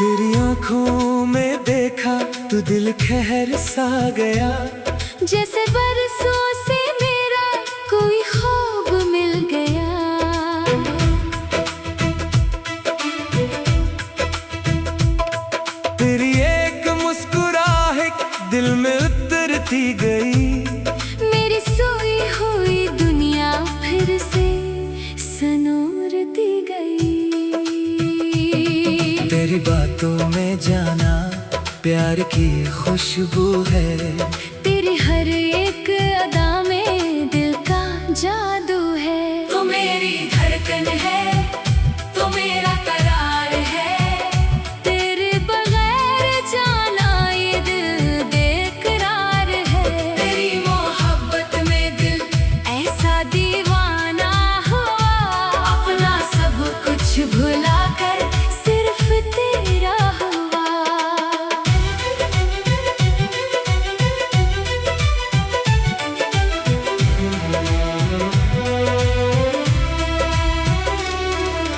तेरी आंखों में देखा तो दिल खैर सा गया, जैसे बरसों से मेरा कोई ख्वाब मिल गया। तेरी एक मुस्कुराहट दिल में उतरती गई, मेरी सोई हुई दुनिया फिर से सनूरती गई। तेरी बातों में जाना प्यार की खुशबू है, तेरी हर एक अदा में दिल का जादू है। तू मेरी धड़कन है, तू मेरा करार है, तेरे बगैर जाना ये दिल बेकरार है। तेरी मोहब्बत में दिल ऐसा दीवाना हुआ, अपना सब कुछ भुला कर सिर्फ तेरा हुआ।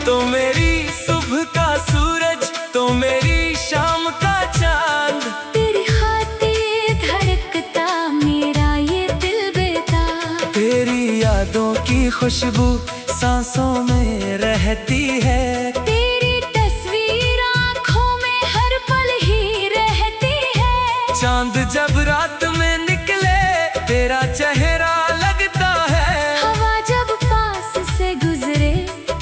तो मेरी सुबह का सूरज, तो मेरी शाम का चांद, तेरी खातिर धड़कता मेरा ये दिल बेताब। तेरी यादों की खुशबू सांसों में रहती है, तेरी तस्वीर आँखों में हर पल ही रहती है। चांद जब रात में निकले तेरा चेहरा लगता है, हवा जब पास से गुजरे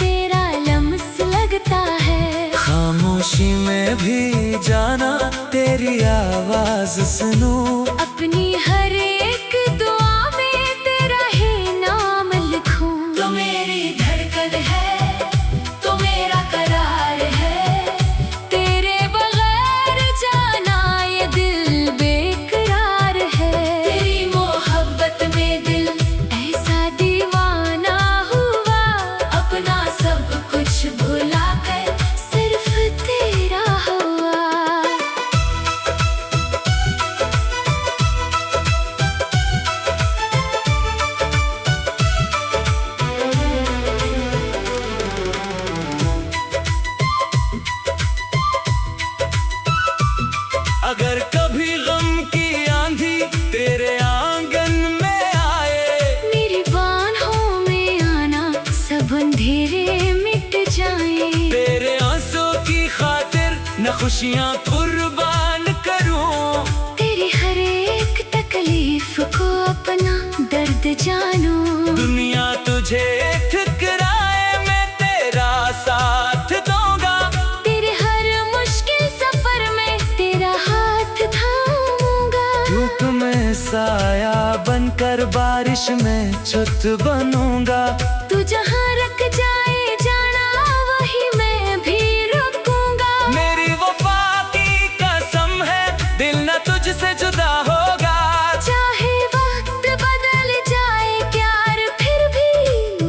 तेरा लम्स लगता है। खामोशी में भी जाना तेरी आवाज सुनूं, अपनी हर एक दुआ में तेरा ही नाम लिखूं। तू मेरी धड़कन है, तू मेरा करार है, तेरे बगैर जाना ये दिल बेकरार है। तेरी मोहब्बत में दिल ऐसा दीवाना हुआ, अपना सब कुछ भुला कर सिर्फ तेरा हुआ। अगर कभी गम की आंधी तेरे आंगन में आए, मेरी बाहों में आना सब अंधेरे मिट जाए। तेरे आंसू की खातिर न खुशियाँ कुर्बान करूं, तेरी हर एक तकलीफ को अपना दर्द जानूं। दुनिया तुझे ठुकराए मैं तेरा साथ दूंगा, तेरे हर मुश्किल सफर में तेरा हाथ थामूंगा। धूप में साया बनकर बारिश में छत बनूंगा, तू जहाँ रख जाए जाना वही मैं भी रुकूंगा। मेरी वफा की कसम है दिल न तुझसे जुदा होगा, चाहे वक्त बदल जाए प्यार फिर भी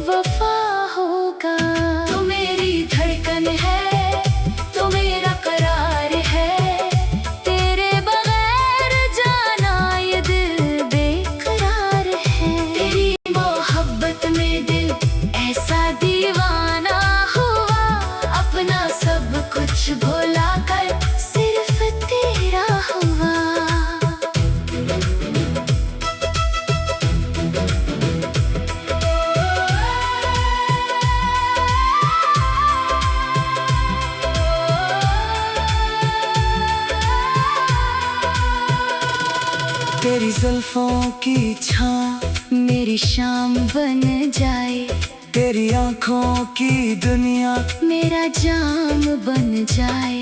वफा होगा। तू मेरी धड़कन है, तू मेरा करार है, तेरे बगैर जाना ये दिल बेकरार है। तेरी मोहब्बत में दिल ऐसा दीवाना हुआ, अपना सब कुछ भुला कर सिर्फ तेरा हुआ। तेरी जुल्फों की छाँव मेरी शाम बन जाए, तेरी आंखों की दुनिया मेरा जाम बन जाए।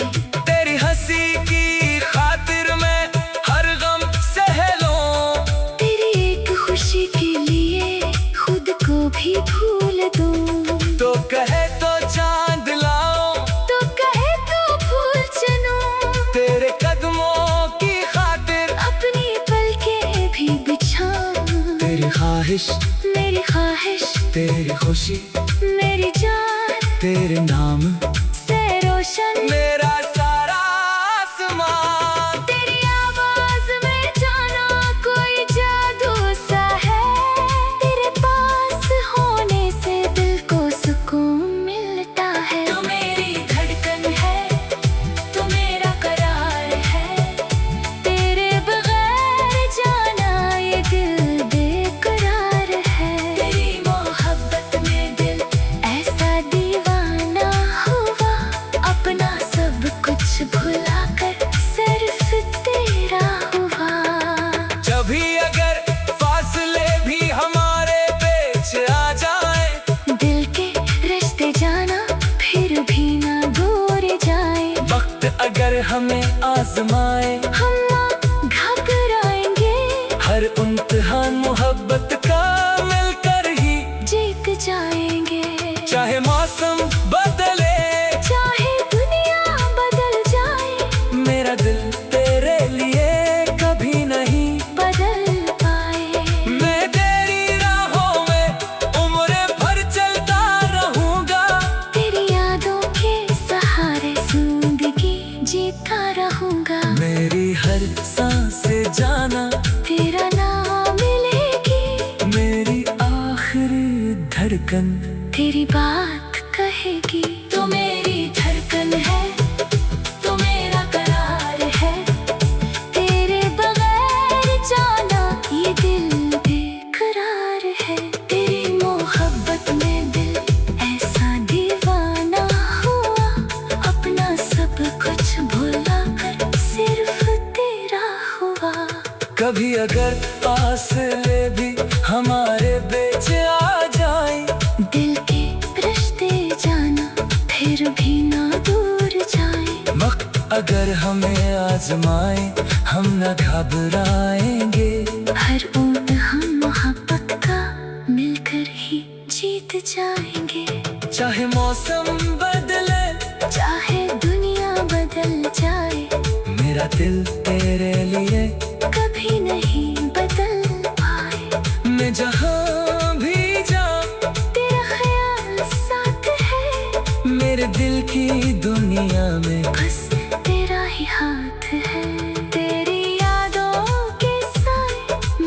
तेरी हंसी की खातिर मैं हर गम सह लूं, तेरी एक खुशी के लिए खुद को भी भूल दूं। तो कहे तो चांद लाओ, तो कहे तो फूल चुनूं, तेरे कदमों की खातिर अपनी पलकें भी बिछाऊं। तेरी ख्वाहिश मेरी ख्वाहिश, तेरी खुशी मेरी जान, तेरे नाम से रोशन मेरा सारा आसमान। तेरी आवाज में जाना कोई जादू सा है, तेरे पास होने से दिल को सुकून मिलता है। तू मेरी धड़कन है, तू मेरा हमें आजमाए हम घबराएंगे, हर इम्तिहान मोहब्बत का मिलकर ही जीत जाएंगे। चाहे मौसम बदले, चाहे दुनिया बदल जाए, मेरा दिल तेरे लिए कभी नहीं बदल पाए। मैं तेरी राहों में उम्र भर चलता रहूंगा, तेरी यादों के सहारे जिंदगी जीता रहूंगा। मेरी हर सांस जाना तेरा नाम मिलेगी, मेरी आखिरी धड़कन तेरी बात कहेगी। तू मेरी धड़कन है, तू मेरा करार है, तेरे बगैर जाना ये दिल बेकरार है। तेरी मोहब्बत में दिल ऐसा दीवाना हुआ, अपना सब कुछ भुला कर सिर्फ तेरा हुआ। कभी अगर फासले भी हमारे बीच आ जाए, दिल के रिश्ते जाना फिर भी ना दूर जाए। वक्त अगर हमें आजमाए, हम न घबराएंगे, हर ऊँट हम मोहब्बत का मिलकर ही जीत जाएंगे। चाहे मौसम बदले, चाहे दुनिया बदल जाए, मेरा दिल तेरे लिए कभी नहीं बदल पाए। मैं जहाँ भी जाऊं, तेरा ख्याल साथ है, मेरे दिल की दुनिया में बस तेरा ही हाथ है। तेरी यादों के साए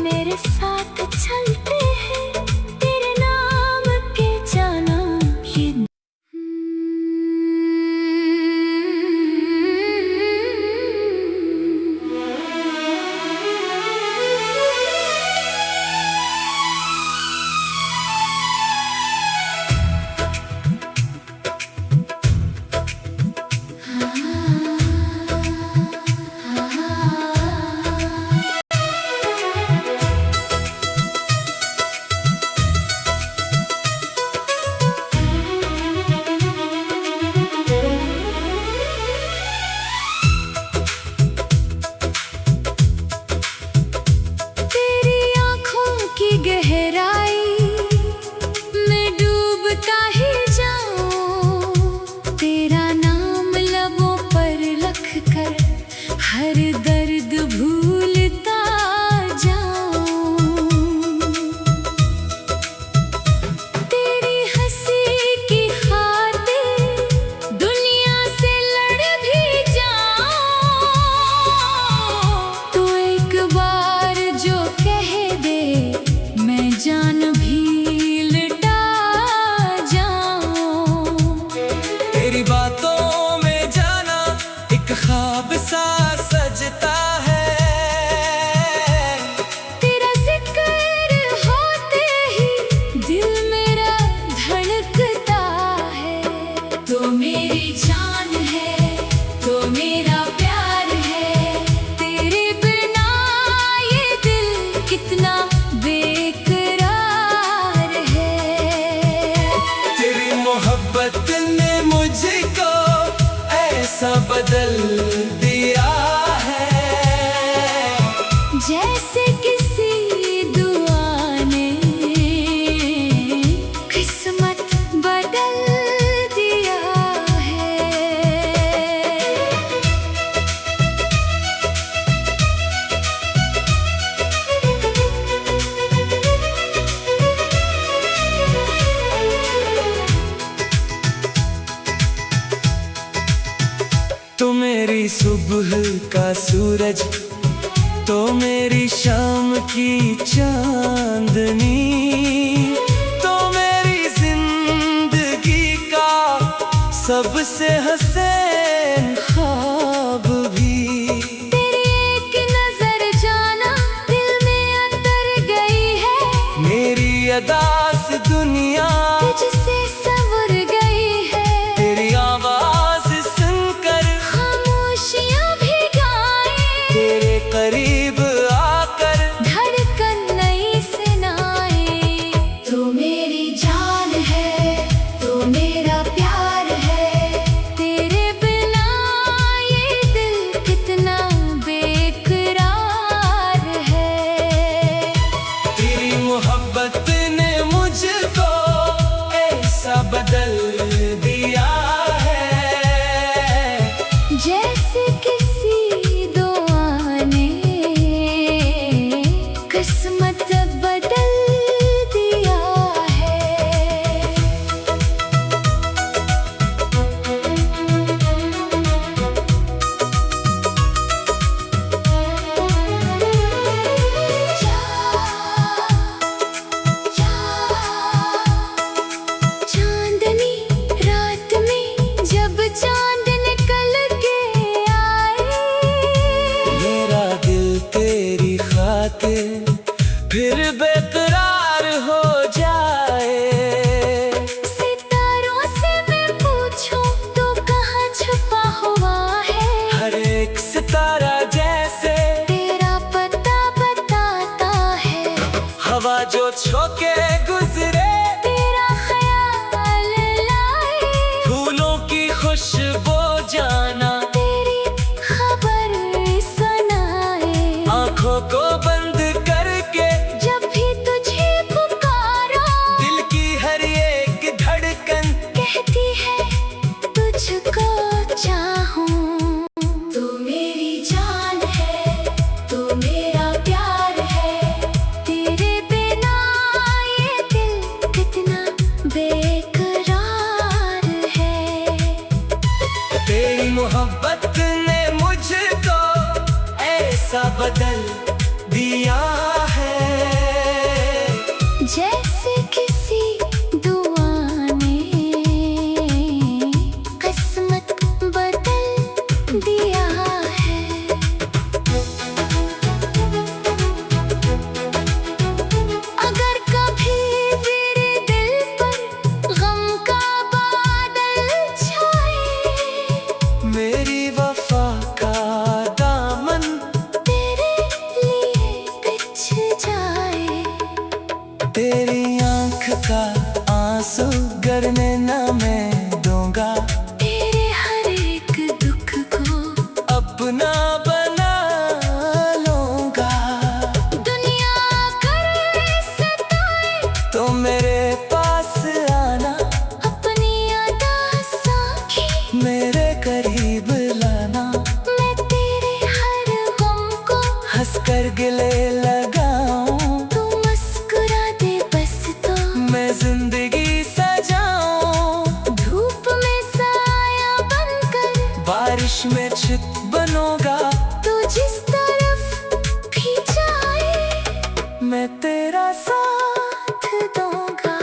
मेरे साथ चलते हैं, तेरे नाम के जाना ये तेरी आँखों की गहराई में डूबता ही जाऊं, तेरा नाम लबों पर रख कर हर दर्द भूलता जाऊं। तेरी हंसी की खातिर दुनिया से लड़ भी जाऊं, तो एक बार जो कह दे मैं जान भी लुटा जाऊं। तेरी बातों में जाना एक ख्वाब सा सजता है, तेरा जिक्र होते ही दिल मेरा धड़कता है। तो मेरी जान है, तो मेरा प्यार है, तेरे बिना ये दिल कितना बेकरार है। तेरी मोहब्बत ने मुझको ऐसा बदल दिया है, जैसे किसी दुआ ने किस्मत बदल दिया है। तो मेरी सुबह का सूरज, तो मेरी शाम की चांदनी, तो मेरी जिंदगी का सबसे हसीन ख्वाब भी। तेरी एक नजर जाना दिल में अंदर गई है, मेरी अदा से दुनिया तुझसे संवर गई है। तेरी आवाज सुनकर खामोशियां भी गाएं, तेरे करीब आकर धड़कन नई सुनाए। तू मेरी जान है, तू मेरा प्यार है, तेरे बिना ये मोहब्बत ने मुझको ऐसा बदल दिया है, जैसे किसी दुआ ने किस्मत बदल दिया है। अगर कभी मेरे दिल पर गम का बादल छाए, मेरी वफा का दामन तेरे लिए बिछ जाए, तेरी आंख का आंसू गिरने न मैं दूंगा, तेरे हर एक दुख को अपना बना लूंगा। दुनिया करे सताए तो मेरे पास आना, अपनी अदा साखी मेरे करीब लाना, मैं तेरे हर गम को हंसकर गिले लगाऊं, तू मुस्कुरा दे बस तो मैं जिंदगी सजाऊं। धूप में साया बनकर बारिश में छत बनूंगा, तू जिस तरफ भी जाए मैं तेरा साथ दूंगा।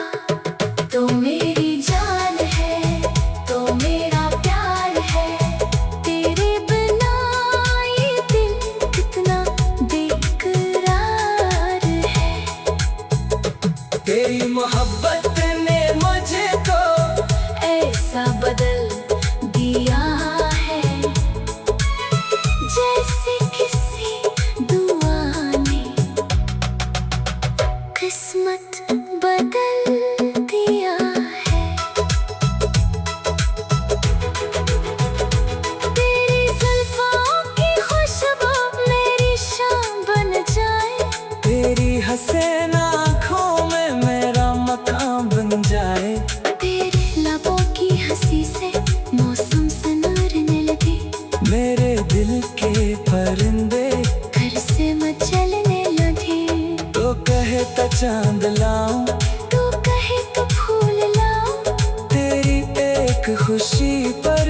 तो मेरी जान है, तो मेरा प्यार है, तेरे बिना ये दिल कितना बेकरार है। तेरी मोहब्बत ने मुझको ऐसा बदल दिया है, जैसे किसी दुआ ने किस्मत बदल दिया है। तेरी जुल्फों की खुशबू मेरी शाम बन जाए, तेरी हसीन आँखों में मेरा मकान बन जाए, तेरे लबों की हंसी से मौसम सनरने लगे, मेरे दिल के परिंदे घर से मचलने लगे। तो कहे तो चांद लाऊं, तू कहे तो फूल लाऊं, तेरी एक खुशी पर